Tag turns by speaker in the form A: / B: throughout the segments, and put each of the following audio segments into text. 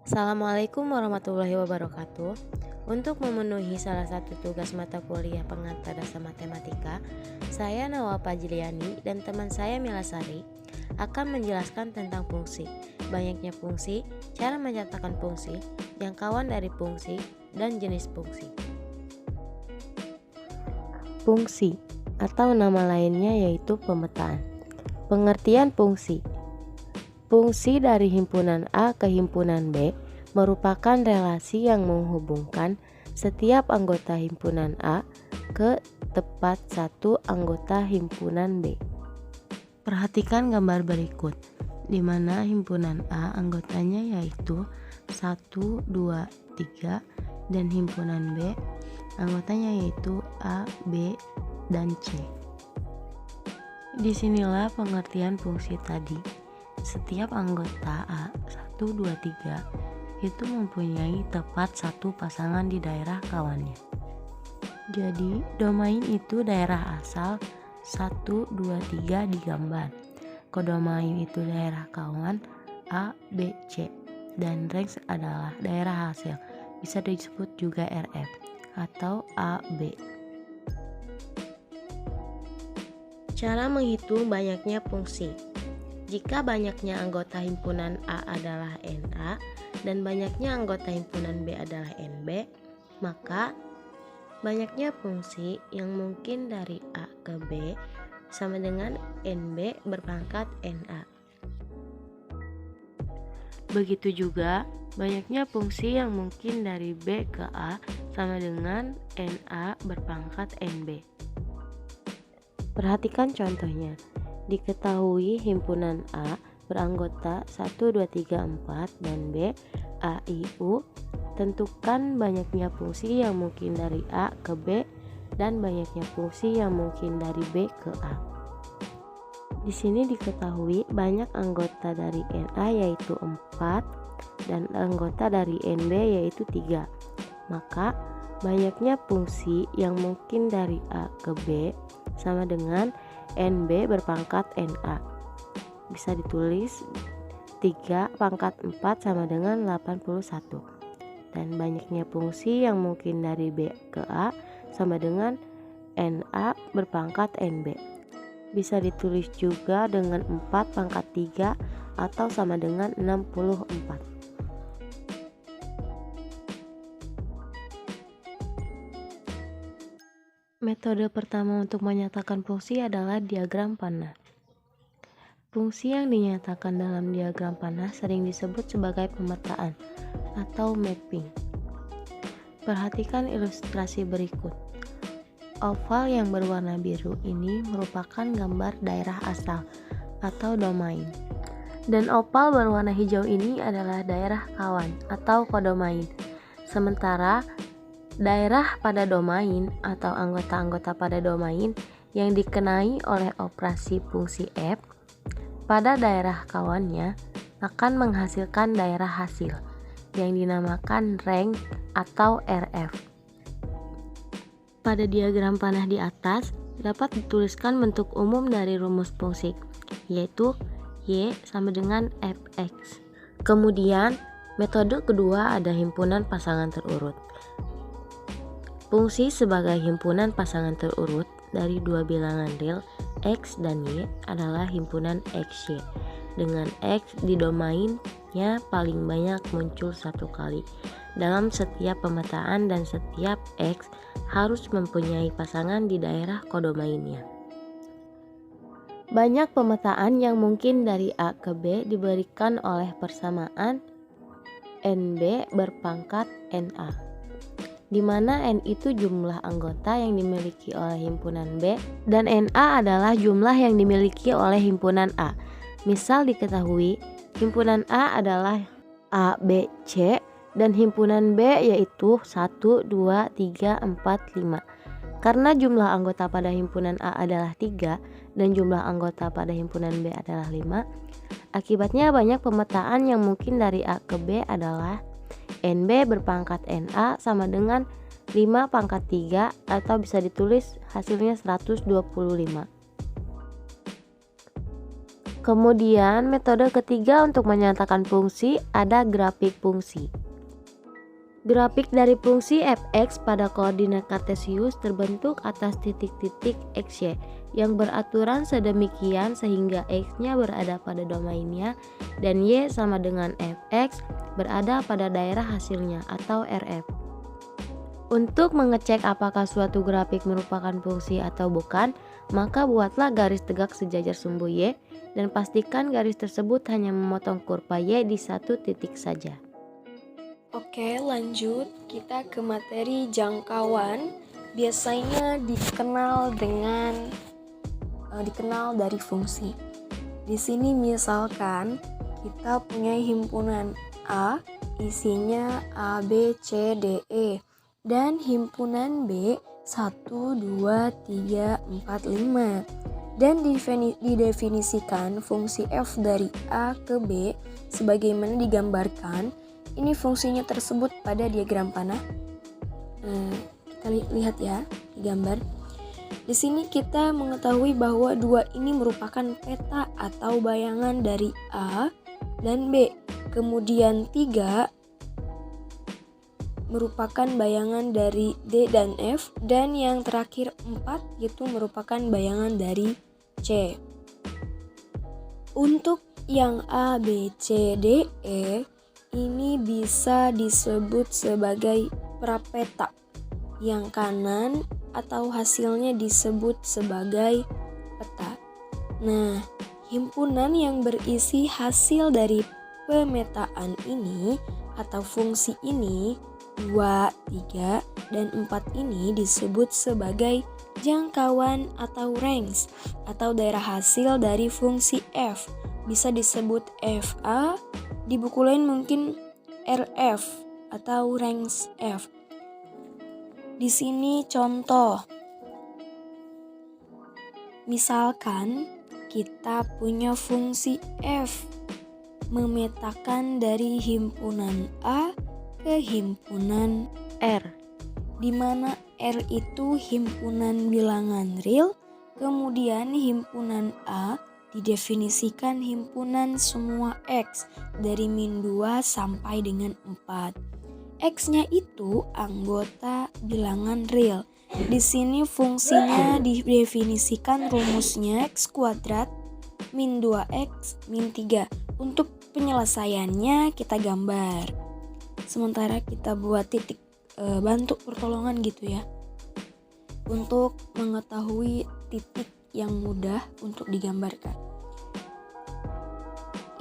A: Assalamualaikum warahmatullahi wabarakatuh. Untuk memenuhi salah satu tugas mata kuliah pengantar dasar matematika, saya Nawa Fajriani dan teman saya Mila Sari akan menjelaskan tentang fungsi, banyaknya fungsi, cara menyatakan fungsi, jangkauan dari fungsi, dan jenis fungsi. Fungsi atau nama lainnya yaitu pemetaan. Pengertian fungsi. Fungsi dari himpunan A ke himpunan B merupakan relasi yang menghubungkan setiap anggota himpunan A ke tepat satu anggota himpunan B. Perhatikan gambar berikut, di mana himpunan A anggotanya yaitu 1, 2, 3 dan himpunan B anggotanya yaitu A, B, dan C. Disinilah pengertian fungsi tadi. Setiap anggota A 1, 2, 3 itu mempunyai tepat satu pasangan di daerah kawannya. Jadi domain itu daerah asal 1, 2, 3 digambar. Kodomain itu daerah kawan A, B, C. Dan range adalah daerah hasil, bisa disebut juga RF atau A, B. Cara menghitung banyaknya fungsi. Jika banyaknya anggota himpunan A adalah NA dan banyaknya anggota himpunan B adalah NB, maka banyaknya fungsi yang mungkin dari A ke B sama dengan NB berpangkat NA. Begitu juga banyaknya fungsi yang mungkin dari B ke A sama dengan NA berpangkat NB. Perhatikan contohnya. Diketahui himpunan A beranggota 1, 2, 3, 4 dan B, A, I, U. Tentukan banyaknya fungsi yang mungkin dari A ke B dan banyaknya fungsi yang mungkin dari B ke A. Di sini diketahui banyak anggota dari NA yaitu 4 dan anggota dari NB yaitu 3. Maka banyaknya fungsi yang mungkin dari A ke B sama dengan NB berpangkat NA. Bisa ditulis 3 pangkat 4 sama dengan 81. Dan banyaknya fungsi yang mungkin dari B ke A sama dengan NA berpangkat NB. Bisa ditulis juga dengan 4 pangkat 3 atau sama dengan 64. Metode pertama untuk menyatakan fungsi adalah diagram panah. Fungsi yang dinyatakan dalam diagram panah sering disebut sebagai pemetaan atau mapping. Perhatikan ilustrasi berikut. Oval yang berwarna biru ini merupakan gambar daerah asal atau domain. Dan oval berwarna hijau ini adalah daerah kawan atau kodomain. Sementara daerah pada domain atau anggota-anggota pada domain yang dikenai oleh operasi fungsi F pada daerah kawannya akan menghasilkan daerah hasil yang dinamakan range atau RF. Pada diagram panah di atas dapat dituliskan bentuk umum dari rumus fungsi, yaitu Y sama dengan Fx. Kemudian metode kedua ada himpunan pasangan terurut. Fungsi sebagai himpunan pasangan terurut dari dua bilangan real X dan Y adalah himpunan XY, dengan X di domainnya paling banyak muncul satu kali dalam setiap pemetaan dan setiap X harus mempunyai pasangan di daerah kodomainnya. Banyak pemetaan yang mungkin dari A ke B diberikan oleh persamaan NB berpangkat NA, di mana N itu jumlah anggota yang dimiliki oleh himpunan B dan NA adalah jumlah yang dimiliki oleh himpunan A. Misal diketahui himpunan A adalah A, B, C dan himpunan B yaitu 1, 2, 3, 4, 5. Karena jumlah anggota pada himpunan A adalah 3 dan jumlah anggota pada himpunan B adalah 5, akibatnya banyak pemetaan yang mungkin dari A ke B adalah NB berpangkat NA sama dengan 5 pangkat 3 atau bisa ditulis hasilnya 125. Kemudian metode ketiga untuk menyatakan fungsi ada grafik fungsi. Grafik dari fungsi f(x) pada koordinat kartesius terbentuk atas titik-titik xy yang beraturan sedemikian sehingga x-nya berada pada domainnya dan y sama dengan f(x) berada pada daerah hasilnya atau RF. Untuk mengecek apakah suatu grafik merupakan fungsi atau bukan, maka buatlah garis tegak sejajar sumbu y dan pastikan garis tersebut hanya memotong kurva y di satu titik saja.
B: Oke, lanjut kita ke materi jangkauan. Biasanya dikenal dari fungsi. Di sini misalkan kita punya himpunan A, isinya A, B, C, D, E, dan himpunan B 1, 2, 3, 4, 5. Dan didefinisikan fungsi f dari A ke B sebagaimana digambarkan. Ini fungsinya tersebut pada diagram panah. Kita lihat ya di gambar. Di sini kita mengetahui bahwa dua ini merupakan peta atau bayangan dari A dan B. Kemudian 3 merupakan bayangan dari D dan F, dan yang terakhir 4 itu merupakan bayangan dari C. Untuk yang A, B, C, D, E ini bisa disebut sebagai prapeta. Yang kanan atau hasilnya disebut sebagai peta. Nah, himpunan yang berisi hasil dari pemetaan ini atau fungsi ini 2, 3, dan 4 ini disebut sebagai jangkauan atau range atau daerah hasil dari fungsi f. Bisa disebut FA, di buku lain mungkin RF atau range F. Di sini contoh. Misalkan kita punya fungsi f memetakan dari himpunan A ke himpunan R, di mana R itu himpunan bilangan real, kemudian himpunan A didefinisikan himpunan semua X dari min 2 sampai dengan 4. X-nya itu anggota bilangan real. Di sini fungsinya didefinisikan rumusnya X kuadrat min 2X min 3. Untuk penyelesaiannya kita gambar. Sementara kita buat titik bantu pertolongan gitu ya. Untuk mengetahui titik yang mudah untuk digambarkan.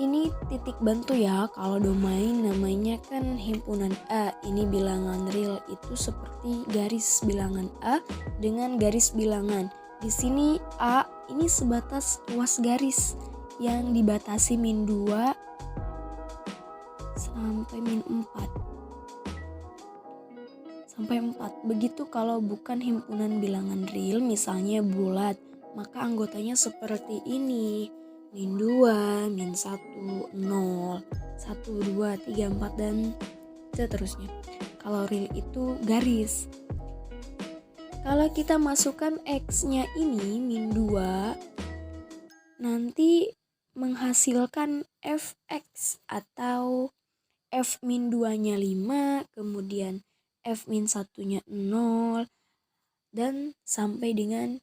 B: Ini titik bantu ya, kalau domain namanya kan himpunan A. Ini bilangan real itu seperti garis bilangan A dengan garis bilangan. Di sini A ini sebatas luas garis yang dibatasi min 2 sampai min 4. Sampai 4. Begitu kalau bukan himpunan bilangan real, misalnya bulat, maka anggotanya seperti ini. Min 2, min 1, 0, 1, 2, 3, 4, dan seterusnya. Kalau real itu garis. Kalau kita masukkan X-nya ini min 2, nanti menghasilkan Fx atau F min 2-nya 5, kemudian F min 1-nya 0, dan sampai dengan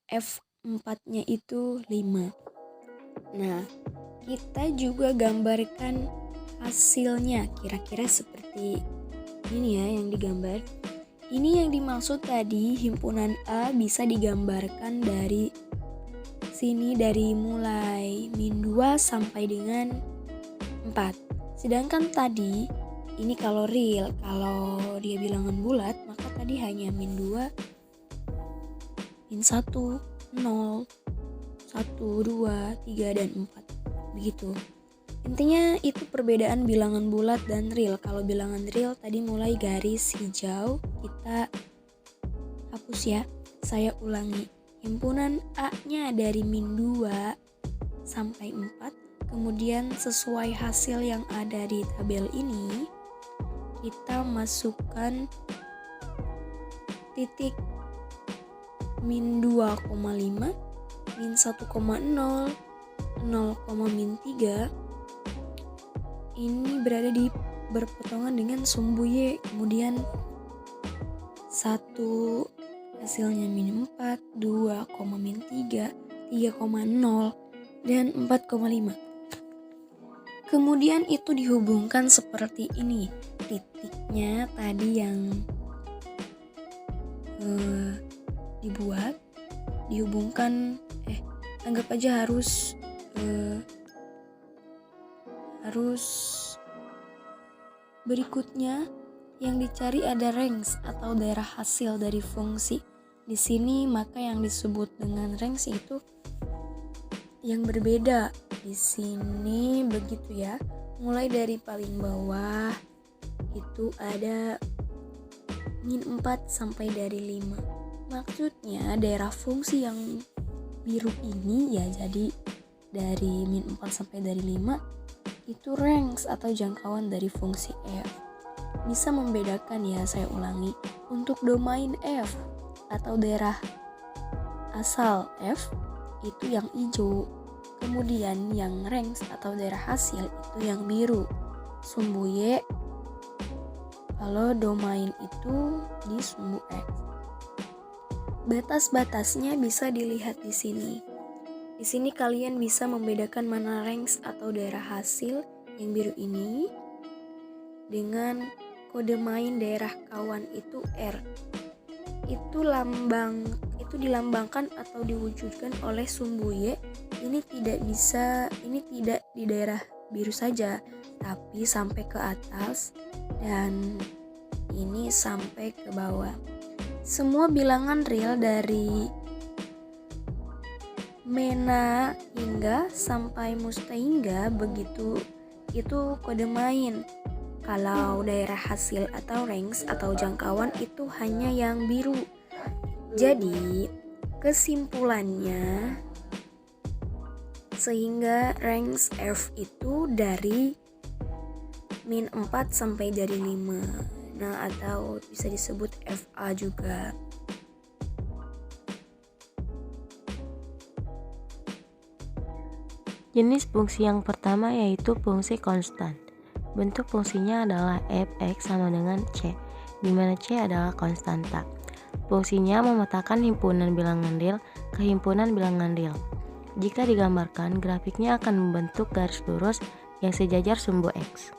B: F4-nya itu 5. Nah, kita juga gambarkan hasilnya kira-kira seperti ini ya yang digambar. Ini yang dimaksud tadi, himpunan A bisa digambarkan dari sini, dari mulai min 2 sampai dengan 4. Sedangkan tadi ini kalau real, kalau dia bilangan bulat, maka tadi hanya min 2, min 1, 0, 1, 2, 3, dan 4. Begitu. Intinya itu perbedaan bilangan bulat dan real. Kalau bilangan real tadi mulai garis hijau, kita hapus ya. Saya ulangi. Himpunan A-nya dari min 2 sampai 4. Kemudian sesuai hasil yang ada di tabel ini, kita masukkan titik min 2,5, min 1,0, 0, min 3 ini berada di berpotongan dengan sumbu Y. Kemudian 1 hasilnya min 4, 2, min 3, 3,0, dan 4,5. Kemudian itu dihubungkan seperti ini. Titiknya tadi yang dibuat dihubungkan, anggap aja harus berikutnya yang dicari ada range atau daerah hasil dari fungsi. Di sini maka yang disebut dengan range itu yang berbeda. Di sini begitu ya. Mulai dari paling bawah itu ada min 4 sampai dari 5. Maksudnya daerah fungsi yang biru ini ya, jadi dari min 4 sampai dari 5 itu range atau jangkauan dari fungsi f. Bisa membedakan ya, saya ulangi. Untuk domain f atau daerah asal f itu yang hijau. Kemudian yang range atau daerah hasil itu yang biru, sumbu Y. Kalau domain itu di sumbu X. Batas-batasnya bisa dilihat di sini. Di sini kalian bisa membedakan mana range atau daerah hasil yang biru ini dengan kode main daerah kawan itu R. Itu dilambangkan atau diwujudkan oleh sumbu Y. Ini tidak di daerah biru saja, tapi sampai ke atas dan ini sampai ke bawah. Semua bilangan real dari mena hingga sampai mustahingga begitu itu kode main. Kalau daerah hasil atau range atau jangkauan itu hanya yang biru. Jadi kesimpulannya, sehingga range F itu dari min 4 sampai dari 5. Nah, atau bisa disebut FA juga.
A: Jenis fungsi yang pertama yaitu fungsi konstan. Bentuk fungsinya adalah f(x) sama dengan c, di mana c adalah konstanta. Fungsinya memetakan himpunan bilangan real ke himpunan bilangan real. Jika digambarkan, grafiknya akan membentuk garis lurus yang sejajar sumbu x.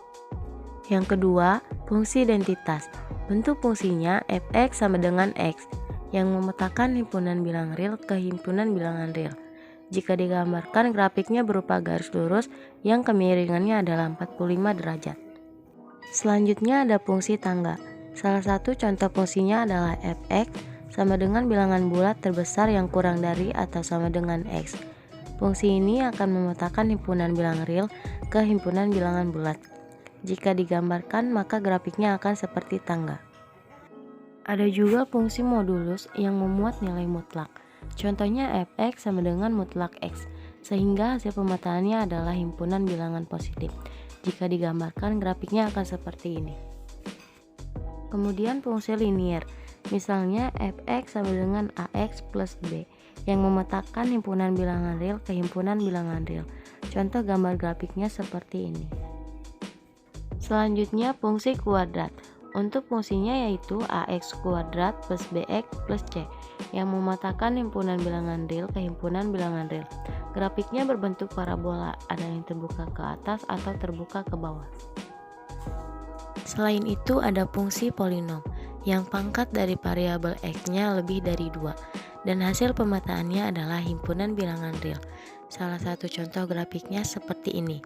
A: Yang kedua, fungsi identitas. Bentuk fungsinya f(x) sama dengan x, yang memetakan himpunan bilangan real ke himpunan bilangan real. Jika digambarkan, grafiknya berupa garis lurus yang kemiringannya adalah 45 derajat. Selanjutnya ada fungsi tangga. Salah satu contoh fungsinya adalah f(x) sama dengan bilangan bulat terbesar yang kurang dari atau sama dengan x. Fungsi ini akan memetakan himpunan bilangan real ke himpunan bilangan bulat. Jika digambarkan, maka grafiknya akan seperti tangga. Ada juga fungsi modulus yang memuat nilai mutlak. Contohnya f(x) sama dengan mutlak x, sehingga hasil pemetaannya adalah himpunan bilangan positif. Jika digambarkan, grafiknya akan seperti ini. Kemudian fungsi linier, misalnya f(x) sama dengan ax plus b, yang memetakan himpunan bilangan real ke himpunan bilangan real. Contoh gambar grafiknya seperti ini. Selanjutnya fungsi kuadrat. Untuk fungsinya yaitu ax kuadrat plus bx plus c, yang memetakan himpunan bilangan real ke himpunan bilangan real. Grafiknya berbentuk parabola, ada yang terbuka ke atas atau terbuka ke bawah. Selain itu ada fungsi polinom, yang pangkat dari variabel x-nya lebih dari 2, dan hasil pemetaannya adalah himpunan bilangan real. Salah satu contoh grafiknya seperti ini.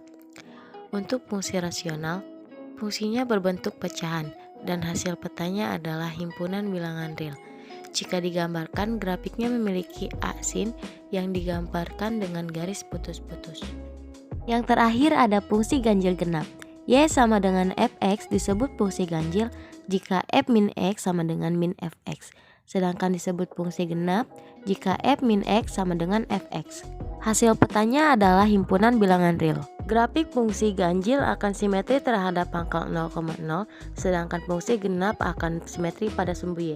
A: Untuk fungsi rasional, fungsinya berbentuk pecahan, dan hasil petanya adalah himpunan bilangan real. Jika digambarkan, grafiknya memiliki aksin yang digambarkan dengan garis putus-putus. Yang terakhir ada fungsi ganjil genap. Y sama dengan fx disebut fungsi ganjil jika f min x sama dengan min fx. Sedangkan disebut fungsi genap jika f min x sama dengan fx. Hasil petanya adalah himpunan bilangan real. Grafik fungsi ganjil akan simetri terhadap pangkal 0,0, sedangkan fungsi genap akan simetri pada sumbu Y.